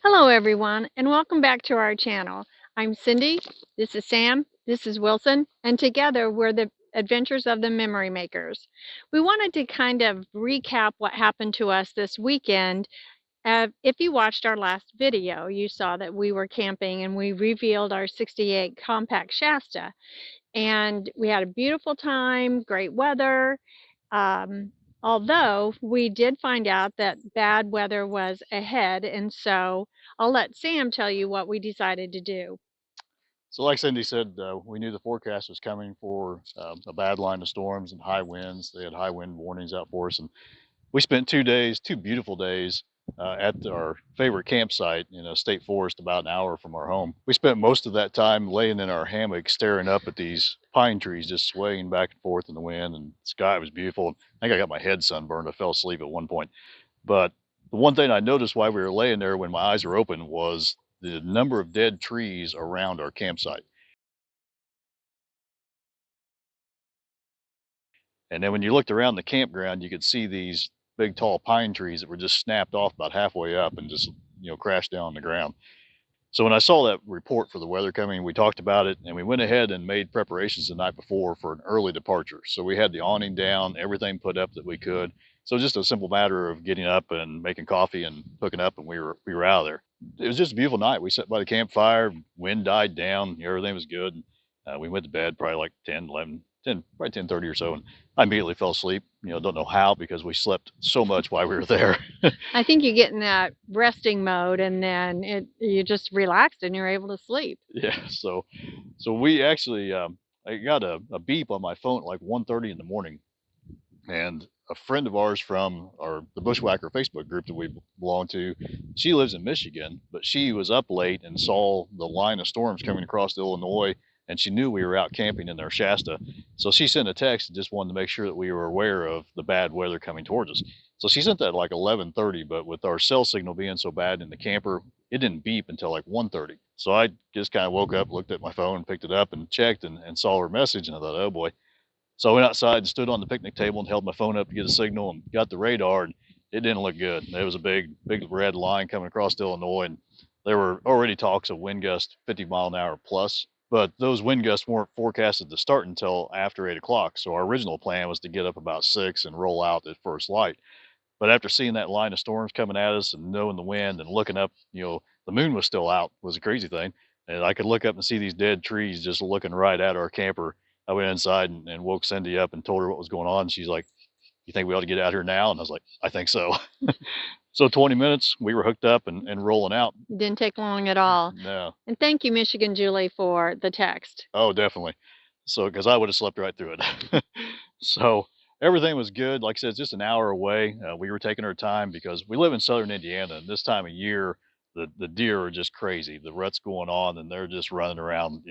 Hello, everyone, and welcome back to our channel. I'm Cindy, this is Sam, this is Wilson, and together we're the Adventures of the Memory Makers. We wanted to kind of recap what happened to us this weekend. If you watched our last video, you saw that we were camping and we revealed our 68 compact Shasta. And we had a beautiful time, great weather. Um, Although we did find out that bad weather was ahead, and so I'll let Sam tell you what we decided to do. So, like Cindy said, we knew the forecast was coming for a bad line of storms and high winds. They had high wind warnings out for us, and we spent 2 days, 2 beautiful days, at our favorite campsite in a state forest about an hour from our home. We spent most of that time laying in our hammock, staring up at these pine trees just swaying back and forth in the wind, and the sky was beautiful. I think I got my head sunburned. I fell asleep at one point, but the one thing I noticed while we were laying there when my eyes were open was the number of dead trees around our campsite. And then when you looked around the campground, you could see these big tall pine trees that were just snapped off about halfway up and just, crashed down on the ground. So when I saw that report for the weather coming, we talked about it and we went ahead and made preparations the night before for an early departure. So we had the awning down, everything put up that we could. So just a simple matter of getting up and making coffee and hooking up, and we were out of there. It was just a beautiful night. We sat by the campfire, wind died down, everything was good. We went to bed probably like 10, 11, 10, probably 10:30 or so, and I immediately fell asleep. Don't know how because we slept so much while we were there. I think you get in that resting mode, and then you just relaxed and you're able to sleep. Yeah. So we actually, I got a beep on my phone at like 1:30 in the morning, and a friend of ours from the Bushwhacker Facebook group that we belong to, she lives in Michigan, but she was up late and saw the line of storms coming across Illinois, and she knew we were out camping in our Shasta. So she sent a text and just wanted to make sure that we were aware of the bad weather coming towards us. So she sent that at like 11:30, but with our cell signal being so bad in the camper, it didn't beep until like 1:30. So I just kind of woke up, looked at my phone, picked it up, and checked and saw her message, and I thought, oh boy. So I went outside and stood on the picnic table and held my phone up to get a signal and got the radar, and it didn't look good. There was a big red line coming across Illinois, and there were already talks of wind gusts 50 mile an hour plus. But those wind gusts weren't forecasted to start until after 8 o'clock. So our original plan was to get up about 6 and roll out at first light. But after seeing that line of storms coming at us and knowing the wind and looking up, the moon was still out was a crazy thing. And I could look up and see these dead trees just looking right at our camper. I went inside and woke Cindy up and told her what was going on. She's like, "You think we ought to get out here now?" And I was like, "I think so." So 20 minutes, we were hooked up and rolling out. Didn't take long at all. No. And thank you, Michigan Julie, for the text. Oh, definitely. So, because I would have slept right through it. So everything was good. Like I said, it's just an hour away. We were taking our time because we live in southern Indiana, and this time of year, the deer are just crazy. The rut's going on, and they're just running around,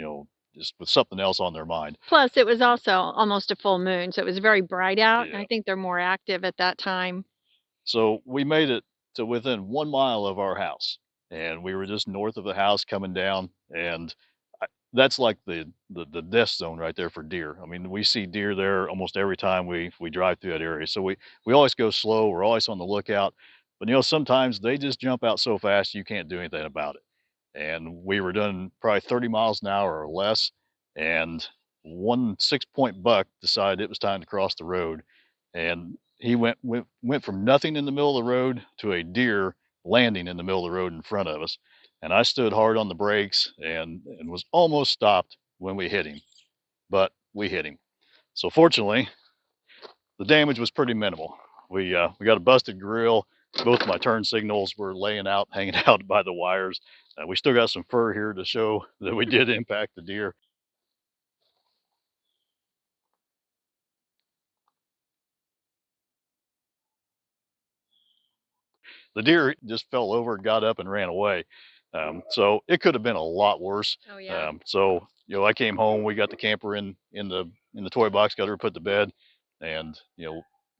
just with something else on their mind. Plus, it was also almost a full moon, so it was very bright out, and Yeah. I think they're more active at that time. So we made it to within 1 mile of our house, and we were just north of the house coming down, and that's like the death zone right there for deer. I mean, we see deer there almost every time we drive through that area. So we always go slow. We're always on the lookout, but sometimes they just jump out so fast you can't do anything about it. And we were doing probably 30 miles an hour or less, and one 6 point buck decided it was time to cross the road, and he went from nothing in the middle of the road to a deer landing in the middle of the road in front of us. And I stood hard on the brakes and was almost stopped when we hit him, but we hit him. So fortunately, the damage was pretty minimal. We got a busted grill. Both my turn signals were laying out, hanging out by the wires. We still got some fur here to show that we did impact the deer. The deer just fell over, got up, and ran away. So it could have been a lot worse. Oh, yeah. So I came home. We got the camper in the toy box, got her put to bed, and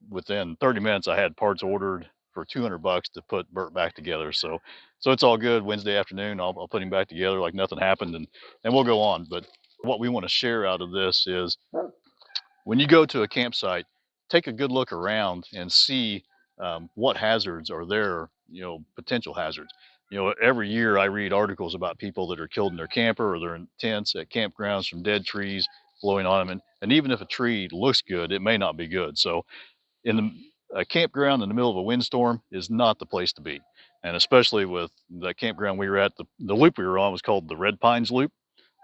within 30 minutes, I had parts ordered for $200 to put Bert back together. So it's all good. Wednesday afternoon, I'll put him back together like nothing happened, and we'll go on. But what we want to share out of this is when you go to a campsite, take a good look around and see what hazards are there, potential hazards. You know, every year I read articles about people that are killed in their camper or they're in tents at campgrounds from dead trees blowing on them. And even if a tree looks good, it may not be good. So in a campground in the middle of a windstorm is not the place to be. And especially with the campground we were at, the loop we were on was called the Red Pines Loop.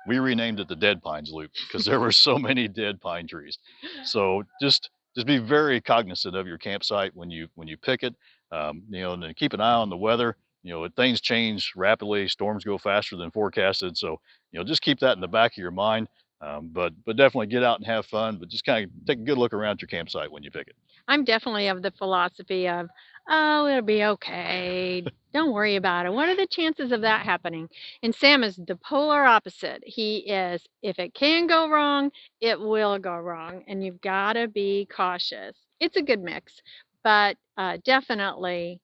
We renamed it the Dead Pines Loop because there were so many dead pine trees. So just be very cognizant of your campsite when you pick it. You know, and then keep an eye on the weather. You know, things change rapidly. Storms go faster than forecasted. So you know, just keep that in the back of your mind. But definitely get out and have fun. But just kind of take a good look around your campsite when you pick it. I'm definitely of the philosophy of, oh, it'll be okay. Don't worry about it. What are the chances of that happening? And Sam is the polar opposite. He is, if it can go wrong, it will go wrong. And you've got to be cautious. It's a good mix, but definitely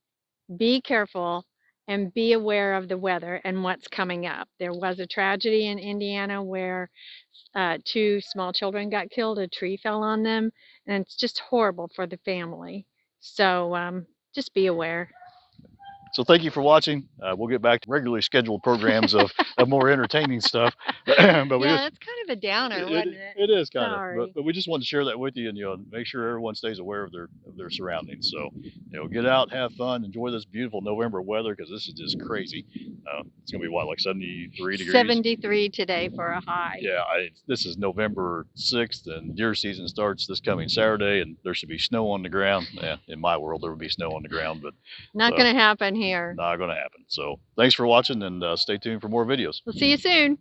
be careful and be aware of the weather and what's coming up. There was a tragedy in Indiana where two small children got killed. A tree fell on them, and it's just horrible for the family. So just be aware. So thank you for watching. We'll get back to regularly scheduled programs of more entertaining stuff. But we Yeah, just that's kind of a downer, wasn't it? it is kind of, Sorry. but we just wanted to share that with you and you know make sure everyone stays aware of their surroundings. So you know get out, have fun, enjoy this beautiful November weather because this is just crazy. It's gonna be what like 73 degrees. 73 today for a high. Yeah, this is November 6th and deer season starts this coming Saturday and there should be snow on the ground. Yeah, in my world there would be snow on the ground, but Not so, going to happen here. not going to happen. So thanks for watching and stay tuned for more videos. We'll see you soon.